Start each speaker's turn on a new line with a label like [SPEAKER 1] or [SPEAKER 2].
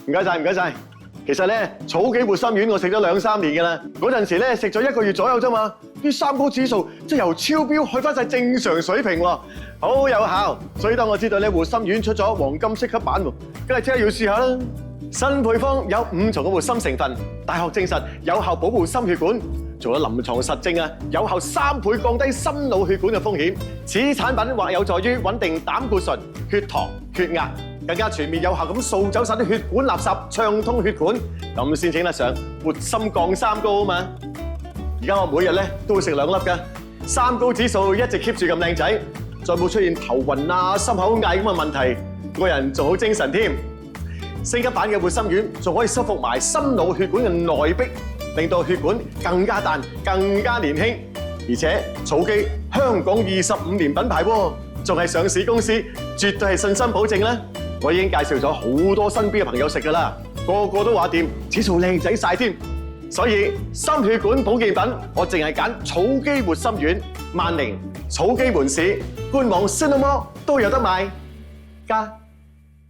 [SPEAKER 1] 唔該晒，唔該晒。其實咧，草基活心丸我食咗2、3年㗎啦。嗰陣時咧食咗1個月左右啫嘛，啲三高指數即係由超標去翻晒正常水平喎，好有效。所以當我知道咧活心丸出咗黃金適級版喎，梗係即刻要試下啦。新配方有5重嘅活心成分，大學證實有效保護心血管，做咗臨床實證啊，有效3倍降低心腦血管嘅風險。此產品或有助於穩定膽固醇、血糖、血壓。更加全面有效咁掃走晒啲血管垃圾，暢通血管，咁先稱得上活心降三高啊嘛！而家我每日咧都會食2粒㗎，三高指數一直 keep 住咁靚仔，再冇出現頭暈啊、心口翳咁嘅問題，個人仲好精神添。升級版嘅活心丸仲可以修復埋心腦血管嘅內壁，令到血管更加彈、更加年輕。而且草基香港25年品牌喎，仲係上市公司，絕對係信心保證啦！我已經介紹咗好多身邊嘅朋友食㗎啦，個個都話掂，指數靚仔晒添。所以心血管保健品，我淨係揀草基活心丸，萬寧草基門市官網 Cinnamon 都有得賣。加